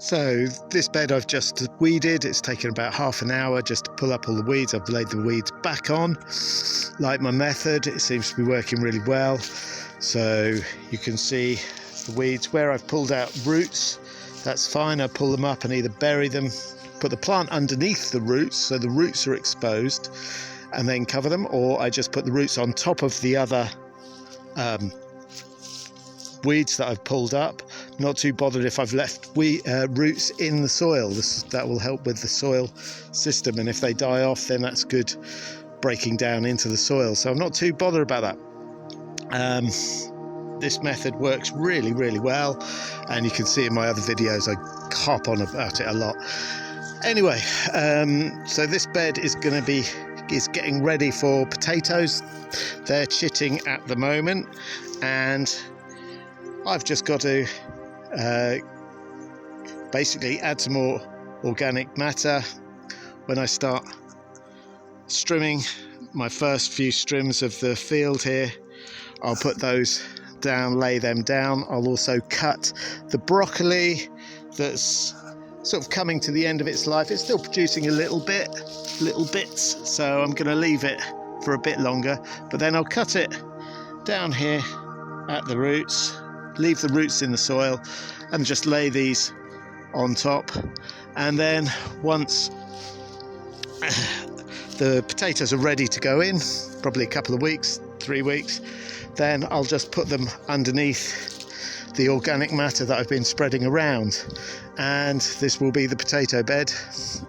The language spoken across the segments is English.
So this bed I've just weeded. It's taken about half an hour just to pull up all the weeds. I've laid the weeds back on. Like my method, it seems to be working really well. So you can see the weeds where I've pulled out roots. That's fine. I pull them up and either bury them, put the plant underneath the roots so the roots are exposed, and then cover them, or I just put the roots on top of the other weeds that I've pulled up. Not too bothered if I've left roots in the soil. That will help with the soil system, and if they die off, then that's good breaking down into the soil. So I'm not too bothered about that. This method works really, really well, and you can see in my other videos I hop on about it a lot. Anyway, so this bed is getting ready for potatoes. They're chitting at the moment, and I've just got to basically add some more organic matter. When I start strimming my first few strims of the field here, I'll put those down, lay them down. I'll also cut the broccoli that's sort of coming to the end of its life. It's still producing a little bits, so I'm going to leave it for a bit longer, but then I'll cut it down here at the roots, leave the roots in the soil, and just lay these on top. And then once the potatoes are ready to go in, probably a couple of weeks, 3 weeks, then I'll just put them underneath the organic matter that I've been spreading around, and this will be the potato bed.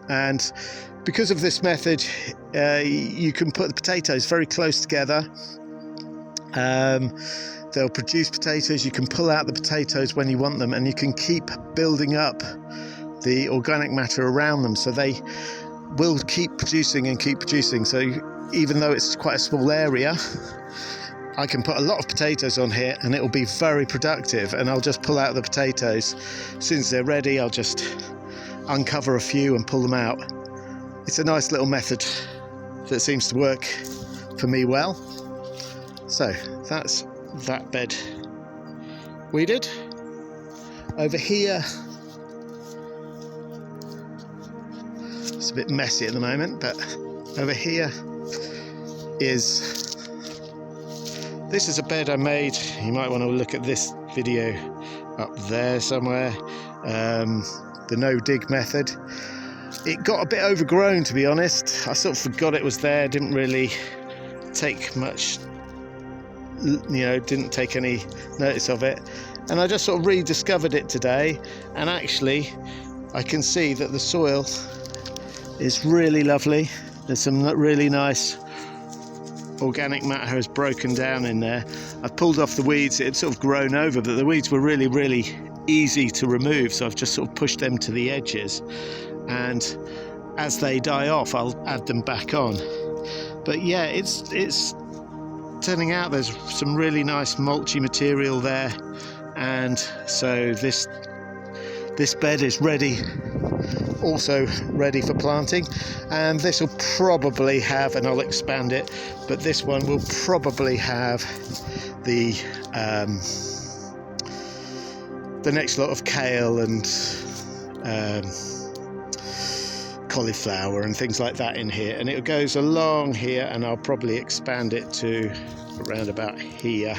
And because of this method, you can put the potatoes very close together. They'll produce potatoes. You can pull out the potatoes when you want them, and you can keep building up the organic matter around them, so they will keep producing and keep producing. So even though it's quite a small area, I can put a lot of potatoes on here and it will be very productive. And I'll just pull out the potatoes. As soon as they're ready, I'll just uncover a few and pull them out. It's a nice little method that seems to work for me well. So that's that bed weeded. Over here, it's a bit messy at the moment, but over here this is a bed I made. You might want to look at this video up there somewhere. The no dig method. It got a bit overgrown, to be honest. I sort of forgot it was there, didn't really take much, didn't take any notice of it, and I just sort of rediscovered it today, and actually I can see that the soil is really lovely. There's some really nice organic matter has broken down in there. I've pulled off the weeds. It had sort of grown over, but the weeds were really, really easy to remove, so I've just sort of pushed them to the edges, and as they die off I'll add them back on. But yeah, it's turning out there's some really nice mulchy material there, and so this bed is ready, also ready for planting. And this will probably have, and I'll expand it, but this one will probably have the next lot of kale and cauliflower and things like that in here, and it goes along here, and I'll probably expand it to around about here.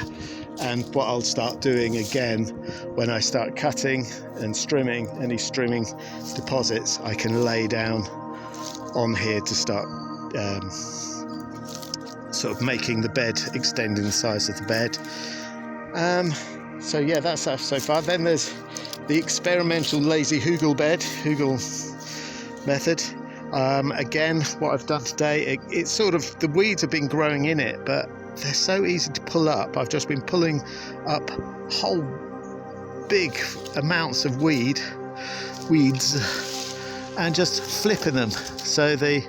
And what I'll start doing again, when I start cutting and strimming any strimming deposits, I can lay down on here to start sort of making the bed, extending the size of the bed. So yeah, that's us so far. Then there's the experimental lazy hugel method. Again, what I've done today, it's sort of, the weeds have been growing in it, but they're so easy to pull up. I've just been pulling up whole big amounts of weeds and just flipping them, so the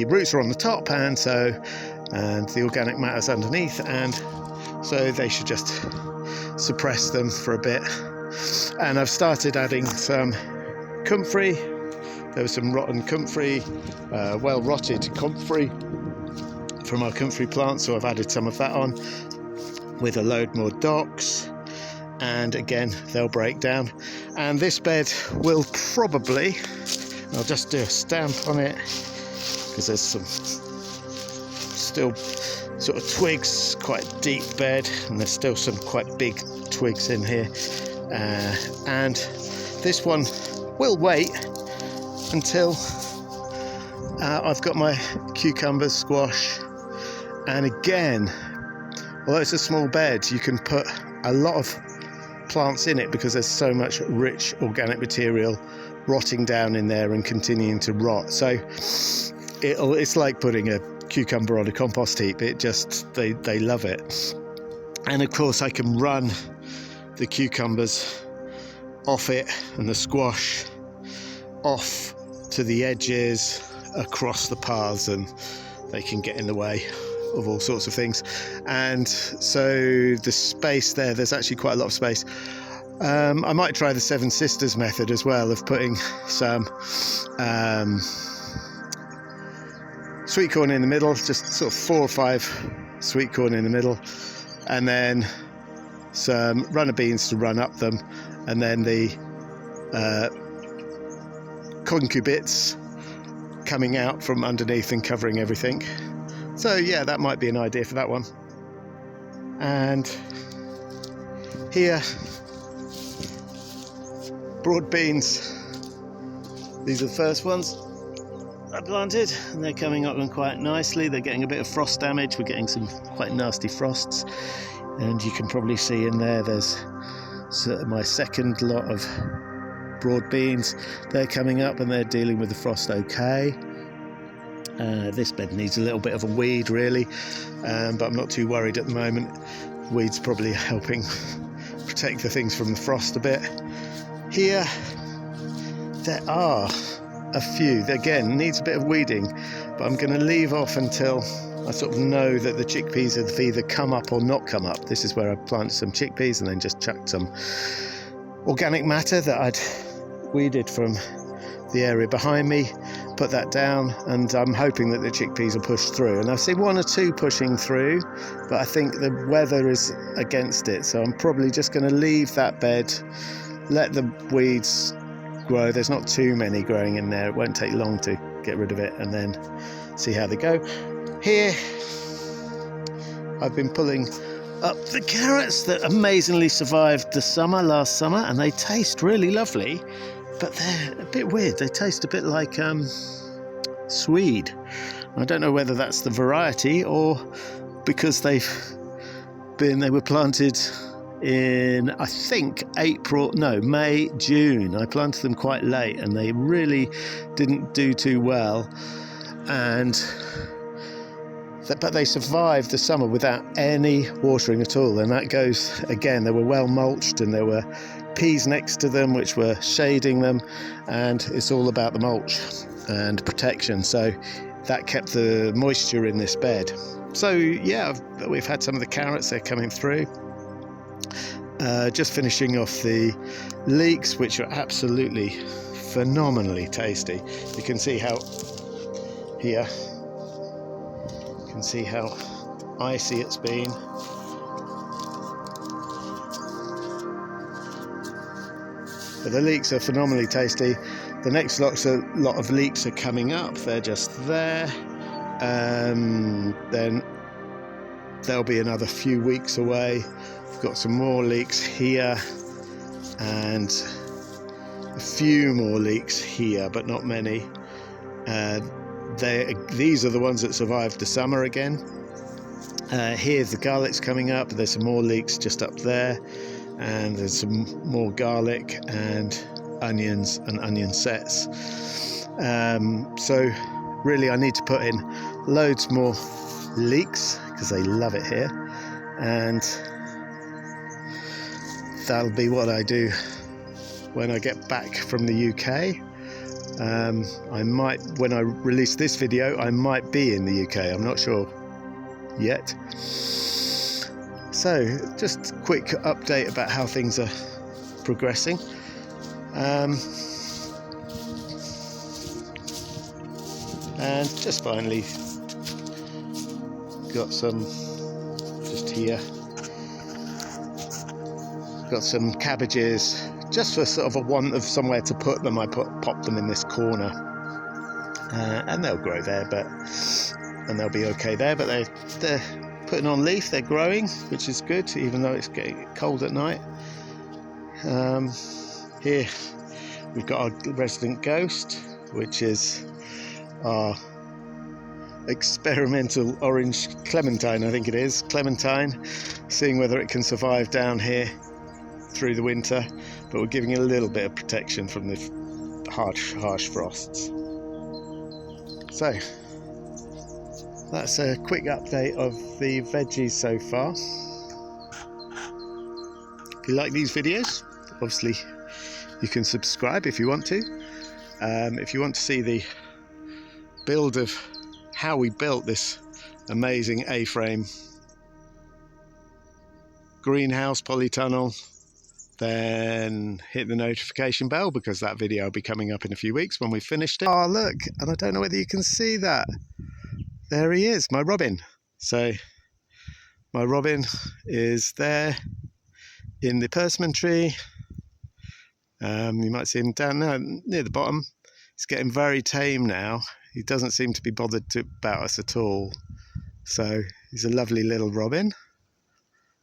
roots are on the top, and the organic matter's underneath, and so they should just suppress them for a bit. And I've started adding some comfrey. There was some rotten comfrey, well rotted comfrey from our comfrey plant, so I've added some of that on with a load more docks. and again they'll break down. And this bed will probably, I'll just do a stamp on it because there's some still sort of twigs, quite deep bed, and there's still some quite big twigs in here, and this one will wait until I've got my cucumbers, squash, and again, although it's a small bed, you can put a lot of plants in it because there's so much rich organic material rotting down in there and continuing to rot. So it's like putting a cucumber on a compost heap. It just, they love it. And of course I can run the cucumbers off it and the squash off to the edges, across the paths, and they can get in the way of all sorts of things. And so the space there's actually quite a lot of space. I might try the Seven Sisters method as well, of putting some sweet corn in the middle, just sort of 4 or 5 sweet corn in the middle, and then some runner beans to run up them, and then the concubits coming out from underneath and covering everything. So yeah, that might be an idea for that one. And here, broad beans. These are the first ones I planted, and they're coming up quite nicely. They're getting a bit of frost damage. We're getting some quite nasty frosts, and you can probably see in there's my second lot of broad beans. They're coming up and they're dealing with the frost okay. This bed needs a little bit of a weed really, but I'm not too worried at the moment. Weed's probably helping protect the things from the frost a bit. Here there are a few, again needs a bit of weeding, but I'm going to leave off until I sort of know that the chickpeas have either come up or not come up. This is where I planted some chickpeas and then just chucked some organic matter that I'd weeded from the area behind me, put that down, and I'm hoping that the chickpeas will push through. And I've seen 1 or 2 pushing through, but I think the weather is against it, so I'm probably just going to leave that bed, let the weeds grow. There's not too many growing in there, it won't take long to get rid of it, and then see how they go. Here I've been pulling up the carrots that amazingly survived the last summer, and they taste really lovely, but they're a bit weird. They taste a bit like swede. I don't know whether that's the variety or because they were planted in, I think, May, June. I planted them quite late and they really didn't do too well, but they survived the summer without any watering at all, and that goes, again, they were well mulched and there were peas next to them which were shading them, and it's all about the mulch and protection, so that kept the moisture in this bed. So yeah, we've had some of the carrots, they're coming through. Just finishing off the leeks, which are absolutely phenomenally tasty. You can see how here, you can see how icy it's been. But the leeks are phenomenally tasty. The next lot of leeks are coming up. They're just there. Then they'll be another few weeks away. We've got some more leeks here and a few more leeks here, but not many. These are the ones that survived the summer again. Here's the garlic's coming up. There's some more leeks just up there. And there's some more garlic and onions and onion sets. So really I need to put in loads more leeks because they love it here, and that'll be what I do when I get back from the UK. I might, when I release this video, I might be in the UK, I'm not sure yet. So just a quick update about how things are progressing. And just finally got some just here. got some cabbages. Just for sort of a want of somewhere to put them, I pop them in this corner, and they'll grow there, and they'll be okay there. But they're putting on leaf, they're growing, which is good, even though it's getting cold at night. Here we've got our resident ghost, which is our experimental orange clementine, I think it is, clementine, seeing whether it can survive down here through the winter, but we're giving it a little bit of protection from the harsh frosts. So that's a quick update of the veggies so far. If you like these videos, obviously you can subscribe if you want to. If you want to see the build of how we built this amazing A-frame greenhouse polytunnel, then hit the notification bell, because that video will be coming up in a few weeks when we've finished it. Oh look, and I don't know whether you can see that. There he is, my robin. So my robin is there in the persimmon tree. You might see him down there near the bottom. He's getting very tame now. He doesn't seem to be bothered about us at all. So he's a lovely little robin.